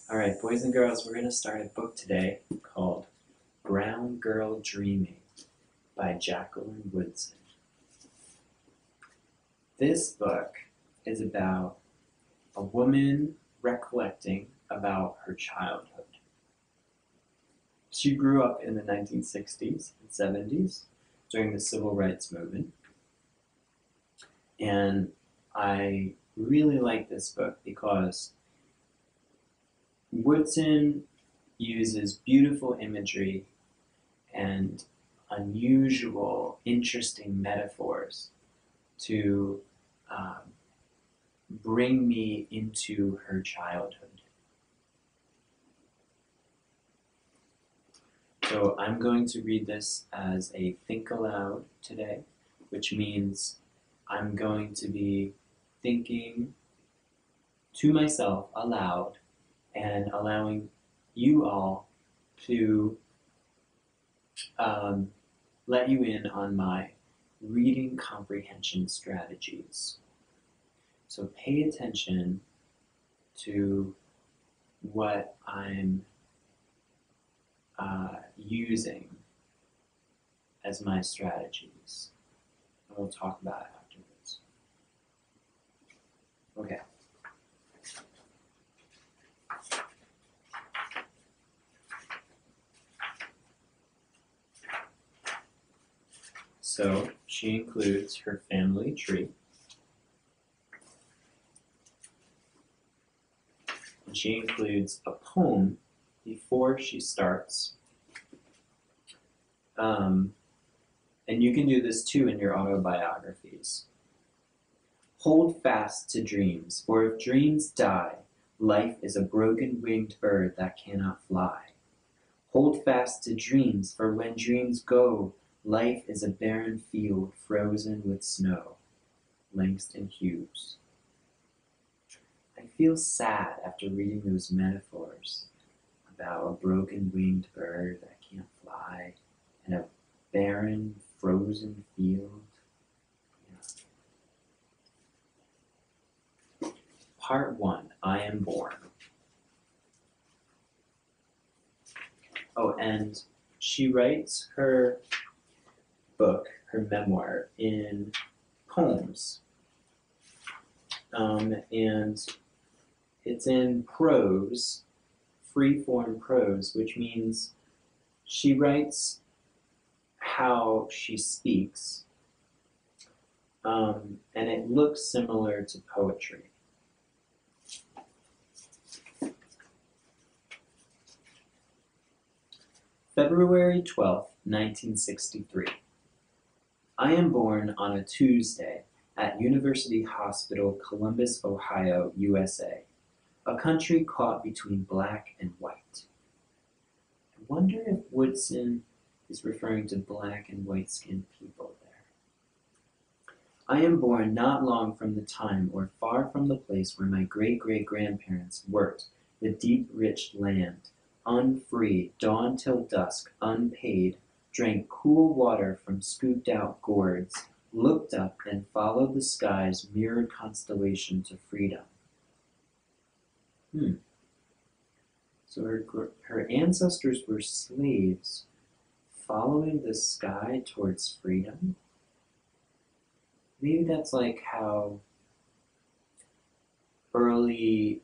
All right, boys and girls, we're going to start a book today called Brown Girl Dreaming by Jacqueline Woodson. This book is about a woman recollecting about her childhood. She grew up in the 1960s and 70s during the Civil Rights Movement. And I really like this book because Woodson uses beautiful imagery and unusual, interesting metaphors to bring me into her childhood. So I'm going to read this as a think aloud today, which means I'm going to be thinking to myself aloud and allowing you all to let you in on my reading comprehension strategies. So pay attention to what I'm using as my strategies. And we'll talk about it afterwards. Okay. So she includes her family tree. And she includes a poem before she starts. And you can do this too in your autobiographies. Hold fast to dreams, for if dreams die, life is a broken-winged bird that cannot fly. Hold fast to dreams, for when dreams go, life is a barren field frozen with snow. Langston Hughes. I feel sad after reading those metaphors about a broken-winged bird that can't fly and a barren, frozen field. Yeah. Part 1, I Am Born. Oh, and she writes her book, her memoir, in poems. And it's in prose, free-form prose, which means she writes how she speaks, and it looks similar to poetry. February 12th, 1963. I am born on a Tuesday at University Hospital, Columbus, Ohio, USA, a country caught between black and white. I wonder if Woodson is referring to black and white-skinned people there. I am born not long from the time or far from the place where my great-great-grandparents worked the deep, rich land, unfree, dawn till dusk, unpaid, drank cool water from scooped-out gourds, looked up and followed the sky's mirrored constellation to freedom. So her ancestors were slaves following the sky towards freedom? Maybe that's like how early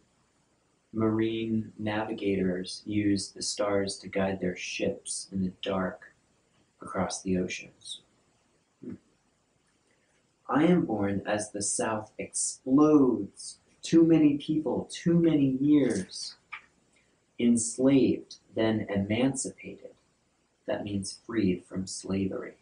marine navigators used the stars to guide their ships in the dark across the oceans. I am born as the South explodes. Too many people, too many years. Enslaved, then emancipated. That means freed from slavery.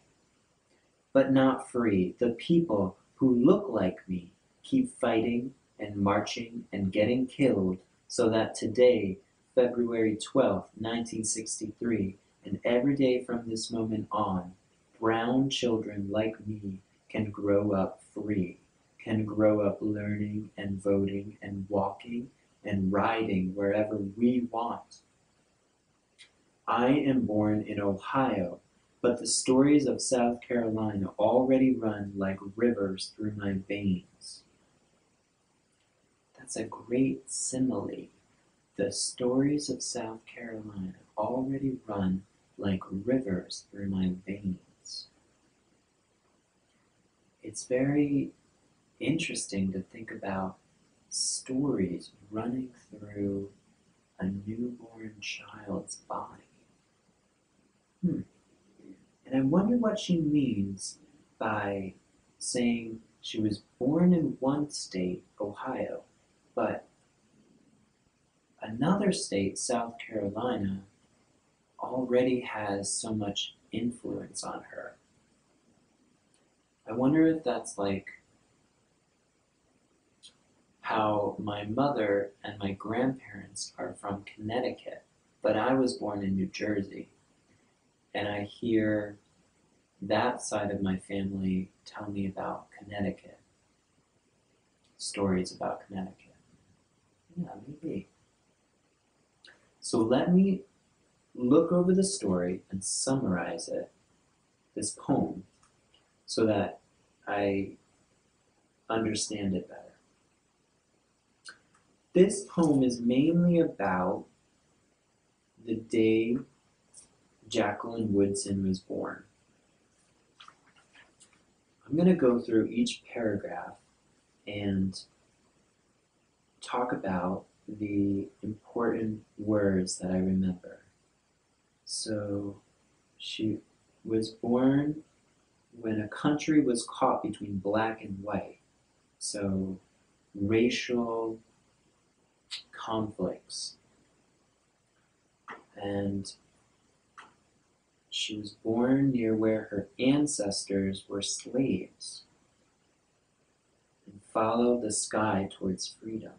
But not free. The people who look like me keep fighting and marching and getting killed so that today, February 12th, 1963, and every day from this moment on, brown children like me can grow up free, can grow up learning and voting and walking and riding wherever we want. I am born in Ohio, but the stories of South Carolina already run like rivers through my veins. That's a great simile The stories of South Carolina already run like rivers through my veins. It's very interesting to think about stories running through a newborn child's body. And I wonder what she means by saying she was born in one state, Ohio, but another state, South Carolina, already has so much influence on her. I wonder if that's like how my mother and my grandparents are from Connecticut, but I was born in New Jersey, and I hear that side of my family tell me about Connecticut, stories about Connecticut. Yeah, maybe. So let me look over the story and summarize it, this poem, so that I understand it better. This poem is mainly about the day Jacqueline Woodson was born. I'm going to go through each paragraph and talk about the important words that I remember. So, she was born when a country was caught between black and white. So, racial conflicts. And she was born near where her ancestors were slaves and followed the sky towards freedom.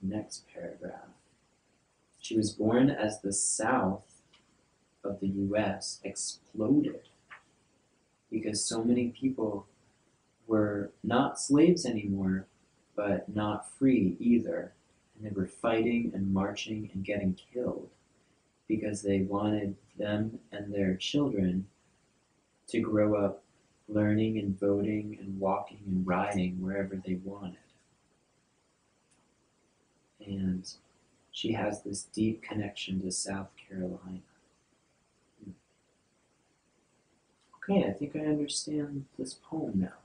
Next paragraph. She was born as the South of the US exploded because so many people were not slaves anymore, but not free either. And they were fighting and marching and getting killed because they wanted them and their children to grow up learning and voting and walking and riding wherever they wanted. And she has this deep connection to South Carolina. Okay, I think I understand this poem now.